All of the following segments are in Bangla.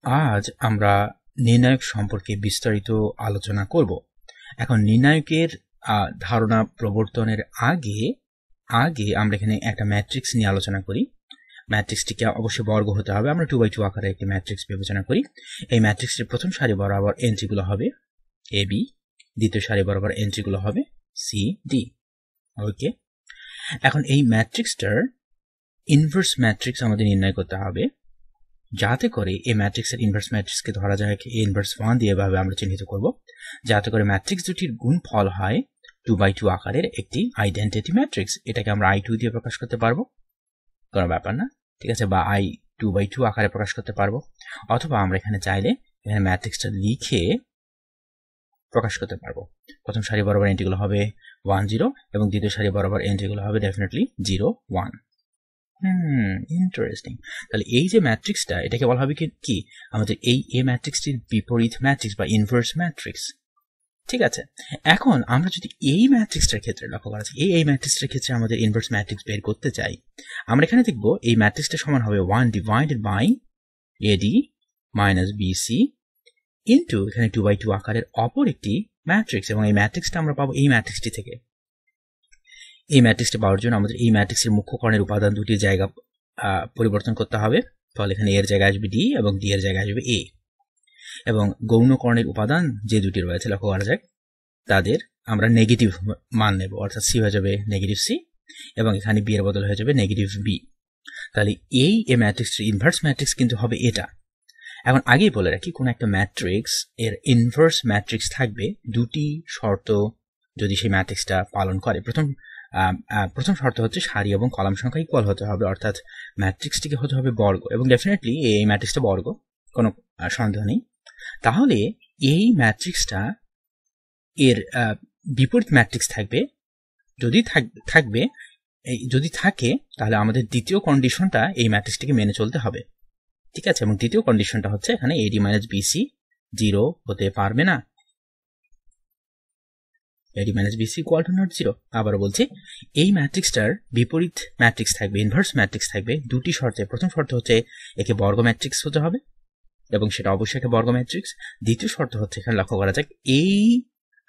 আজ আমরা নির্ণায়ক সম্পর্কে বিস্তারিত আলোচনা করব। এখন নির্ণায়কের ধারণা প্রবর্তনের আগে আমরা এখানে একটা ম্যাট্রিক্স নিয়ে আলোচনা করি। ম্যাট্রিক্সটিকে অবশ্যই বর্গ হতে হবে। আমরা 2x2 আকারে একটি ম্যাট্রিক্স বিবেচনা করি। এই ম্যাট্রিক্সটির প্রথম সারি বরাবর এন্ট্রিগুলো হবে এ বি, দ্বিতীয় সারি বরাবর এন্ট্রিগুলো হবে সি ডি। ওকে, এখন এই ম্যাট্রিক্সটার ইনভার্স ম্যাট্রিক্স আমাদের নির্ণয় করতে হবে, যাতে করে এই ম্যাট্রিক্সের ইনভার্স ম্যাট্রিক্সকে ধরা যায় এ ইনভার্স 1 দিয়ে এভাবে আমরা চিহ্নিত করব, যাতে করে ম্যাট্রিক্স দুটির গুণফল হয় 2x2 আকারের একটি আইডেন্টিটি ম্যাট্রিক্স। এটাকে আমরা I2 দিয়ে প্রকাশ করতে পারবো, কোনো ব্যাপার না, ঠিক আছে, বা I 2x2 আকারে প্রকাশ করতে পারবো, অথবা আমরা এখানে চাইলে এখানে ম্যাট্রিক্সটা লিখে প্রকাশ করতে পারবো। প্রথম সারি বরাবর এন্ট্রিগুলো হবে 1 0 এবং দ্বিতীয় সারি বরাবর এন্ট্রিগুলো হবে ডেফিনেটলি 0 1। ইন্টারেস্টিং। তাহলে এই যে ম্যাট্রিক্সটা, এটাকে বলা হবে কি আমাদের এই এ ম্যাট্রিক্সটির বিপরীত ম্যাট্রিক্স বা ইনভার্স ম্যাট্রিক্স। ঠিক আছে, এখন আমরা যদি এই ম্যাট্রিক্সটার ক্ষেত্রে লক্ষ্য করা যায়, এই ম্যাট্রিক্সটার ক্ষেত্রে আমাদের ইনভার্স ম্যাট্রিক্স বের করতে চাই, আমরা এখানে দেখব এই ম্যাট্রিক্সটা সমান হবে 1 divided by AD minus BC into এখানে 2x2 আকারের অপর একটি ম্যাট্রিক্স, এবং এই ম্যাট্রিক্সটা আমরা পাবো এই ম্যাট্রিক্সটি থেকে। এই ম্যাট্রিক্সটা পাওয়ার জন্য আমাদের এই ম্যাট্রিক্সের মুখ্য কর্ণের উপাদান দুটির জায়গা পরিবর্তন করতে হবে। তাহলে এখানে এর জায়গায় আসবে ডি এবং ডি এর জায়গায় আসবে এ, এবং গৌণ কর্ণের উপাদান যে দুটি রয়েছে লক্ষ্য করা যাক, তাদের আমরা নেগেটিভ মান নেব, অর্থাৎ সি হয়ে যাবে নেগেটিভ সি এবং এখানে বি এর বদল হয়ে যাবে নেগেটিভ বি। তাহলে এই এ ম্যাট্রিক্সটির ইনভার্স ম্যাট্রিক্স কিন্তু হবে এটা। এখন আগেই বলে রাখি, কোন একটা ম্যাট্রিক্স এর ইনভার্স ম্যাট্রিক্স থাকবে দুটি শর্ত যদি সেই ম্যাট্রিক্সটা পালন করে। প্রথম শর্ত হচ্ছে সারি এবং কলাম সংখ্যা ইকুয়াল হতে হবে, অর্থাৎ ম্যাট্রিক্সটিকে হতে হবে বর্গ, এবং ডেফিনেটলি এই ম্যাট্রিক্সটা বর্গ, কোনো সন্দেহ নেই। তাহলে এই ম্যাট্রিক্সটা এর বিপরীত ম্যাট্রিক্স থাকবে, যদি থাকে তাহলে আমাদের দ্বিতীয় কন্ডিশনটা এই ম্যাট্রিক্সটিকে মেনে চলতে হবে। ঠিক আছে, এবং দ্বিতীয় কন্ডিশনটা হচ্ছে এখানে এডি মাইনাস বিসি 0 হতে পারবে না, AD minus BC equal to not 0। আবারও বলছি, এই ম্যাট্রিক্সটার বিপরীত ম্যাট্রিক্স থাকবে, ইনভার্স ম্যাট্রিক্স থাকবে দুটি শর্তে। প্রথম শর্ত হচ্ছে একে বর্গ ম্যাট্রিক্স হতে হবে, এবং সেটা অবশ্যই একটা বর্গ ম্যাট্রিক্স। দ্বিতীয় শর্ত হচ্ছে এখানে লক্ষ্য করা যাক, এই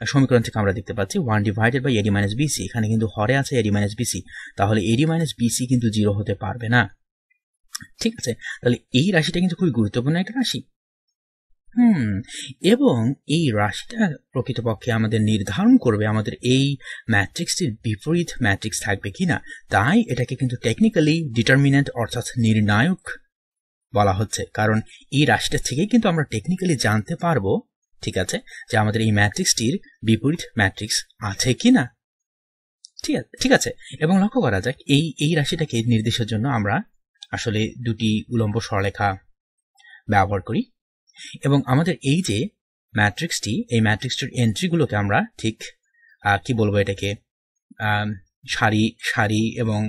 সমীকরণ থেকে আমরা দেখতে পাচ্ছি 1 divided by AD minus BC, এখানে কিন্তু হরে আছে এডি মাইনাস বিসি, তাহলে এডি মাইনাস বিসি কিন্তু 0 হতে পারবে না। ঠিক আছে, তাহলে এই রাশিটা কিন্তু খুবই গুরুত্বপূর্ণ একটা রাশি। এবং এই রাশিটা প্রকৃতপক্ষে আমাদের নির্ধারণ করবে আমাদের এই ম্যাট্রিক্সটির বিপরীত ম্যাট্রিক্স থাকবে কিনা। তাই এটাকে কিন্তু টেকনিক্যালি ডিটারমিন্যান্ট অর্থাৎ নির্ণায়ক বলা হচ্ছে, কারণ এই রাশিটা থেকেই কিন্তু আমরা টেকনিক্যালি জানতে পারবো, ঠিক আছে, যে আমাদের এই ম্যাট্রিক্সটির বিপরীত ম্যাট্রিক্স আছে কিনা। ঠিক আছে, এবং লক্ষ্য করা যাক এই রাশিটাকে নির্দেশের জন্য আমরা আসলে দুটি উলম্ব সরলরেখা ব্যবহার করি, এবং আমাদের এই যে ম্যাট্রিক্সটি, এই ম্যাট্রিক্সটির এন্ট্রিগুলোকে আমরা ঠিক কি বলবো, এটাকে সারি এবং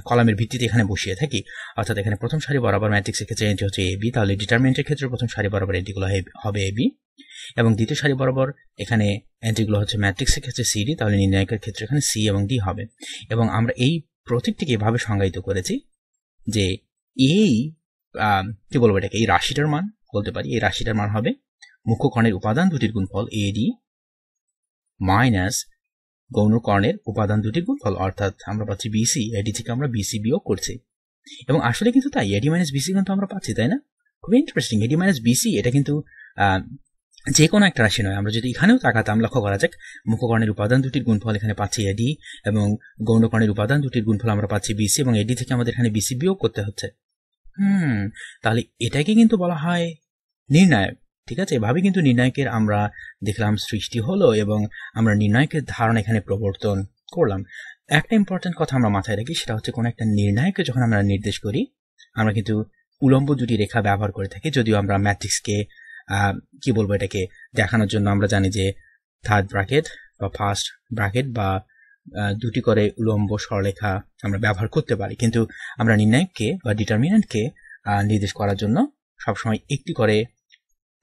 কলামের ভিত্তিতে এখানে বসিয়ে থাকি। অর্থাৎ এখানে প্রথম সারি বরাবর ম্যাট্রিক্সের ক্ষেত্রে এন্ট্রি হচ্ছে এ বি, তাহলে ডিটারমিনেন্টের ক্ষেত্রে প্রথম সারি বরাবর এন্ট্রিগুলো হবে এ বি, এবং দ্বিতীয় সারি বরাবর এখানে এন্ট্রিগুলো হচ্ছে ম্যাট্রিক্সের ক্ষেত্রে সি ডি, তাহলে নির্ণায়কের ক্ষেত্রে এখানে সি এবং ডি হবে। এবং আমরা এই প্রতীকটিকে এভাবে সংজ্ঞায়িত করেছি যে এই কি বলবো, এটাকে এই রাশিটার মান বলতে পারি, এই রাশিটার মান হবে মুখ্য কর্ণের উপাদান দুটির গুণফল এডি মাইনাস গৌণ কর্ণের উপাদান দুটির গুণফল, অর্থাৎ আমরা পাচ্ছি বিসি, এডি থেকে আমরা বিসি বিয়োগ করছি, এবং আসলে কিন্তু তাই এডি মাইনাস বিসি কিন্তু আমরা পাচ্ছি, তাই না? খুবই ইন্টারেস্টিং। এডি মাইনাস বিসি এটা কিন্তু যে কোনো একটা রাশি নয়, আমরা যদি এখানেও তাকাতাম লক্ষ্য করা যাক, মুখ্য কর্ণের উপাদান দুটির গুণফল এখানে পাচ্ছি এডি, এবং গৌণ কর্ণের উপাদান দুটির গুণফল আমরা পাচ্ছি বিসি, এবং এডি থেকে আমাদের এখানে বিসি বিয়োগ করতে হচ্ছে। তাহলে এটাকে কিন্তু বলা হয় নির্ণায়ক। ঠিক আছে, এভাবে কিন্তু নির্ণায়কের আমরা দেখলাম সৃষ্টি হলো, এবং আমরা নির্ণায়কের ধারণা এখানে প্রবর্তন করলাম। একটা ইম্পর্টেন্ট কথা আমরা মাথায় রাখি, সেটা হচ্ছে কোন একটা নির্ণায়ককে যখন আমরা নির্দেশ করি, আমরা কিন্তু উলম্ব দুটি রেখা ব্যবহার করে থাকি, যদিও আমরা ম্যাট্রিক্সকে কি বলবো, এটাকে দেখানোর জন্য আমরা জানি যে থার্ড ব্র্যাকেট বা ফার্স্ট ব্র্যাকেট বা দুটি করে উলম্ব সরলরেখা আমরা ব্যবহার করতে পারি, কিন্তু আমরা নির্ণায়ককে বা ডিটারমিন্যান্টকে নির্দেশ করার জন্য সবসময় একটি করে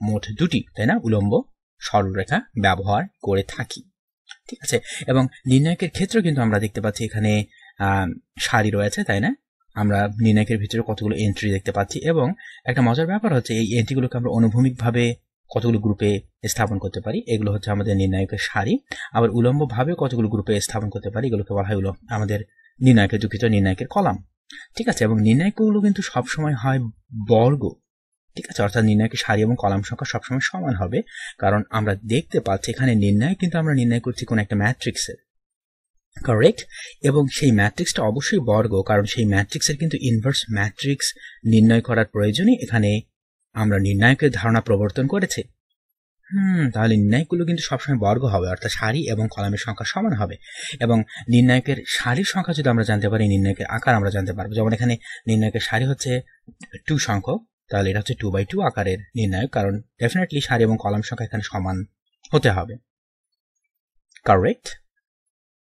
মোট দুটি, তাই না, উলম্ব সরলরেখা ব্যবহার করে থাকি। ঠিক আছে, এবং নির্ণায়কের ক্ষেত্রে কিন্তু আমরা দেখতে পাচ্ছি এখানে সারি রয়েছে, তাই না, আমরা নির্ণায়কের ভিতরে কতগুলো এন্ট্রি দেখতে পাচ্ছি এবং একটা মজার ব্যাপার হচ্ছে এই এন্ট্রিগুলোকে আমরা অনুভূমিকভাবে কতগুলো গ্রুপে স্থাপন করতে পারি। এগুলো হচ্ছে আমাদের নির্ণায়কের সারি, আবার উলম্বভাবে কতগুলো গ্রুপে স্থাপন করতে পারি, এগুলোকে বলা হয় আমাদের নির্ণায়কের কলাম। ঠিক আছে, এবং নির্ণায়কগুলো কিন্তু সবসময় হয় বর্গ। ঠিক আছে, অর্থাৎ নির্ণায়কের সারি এবং কলাম সংখ্যা সবসময় সমান হবে, কারণ আমরা দেখতে পাচ্ছি এখানে নির্ণায়ক কিন্তু আমরা নির্ণয় করছি কোন একটা ম্যাট্রিক্সের, কারেক্ট। এবং সেই ম্যাট্রিক্সটা অবশ্যই বর্গ, কারণ সেই ম্যাট্রিক্সের কিন্তু ইনভার্স ম্যাট্রিক্স নির্ণয় করার প্রয়োজনই এখানে আমরা নির্ণায়কের ধারণা প্রবর্তন করেছি। তাহলে নির্ণায়কগুলো কিন্তু সবসময় বর্গ হবে, অর্থাৎ সারি এবং কলামের সংখ্যা সমান হবে। এবং নির্ণায়কের সারির সংখ্যা যদি আমরা জানতে পারি, নির্ণায়কের আকার আমরা জানতে পারবো। যেমন এখানে নির্ণায়কের সারি হচ্ছে 2 সংখ্যক, তাহলে এটা হচ্ছে 2/2 আকারের নির্ণায়ক, কারণ ডেফিনেটলি সারি এবং কলাম সংখ্যা এখানে সমান হতে হবে, কারেক্ট।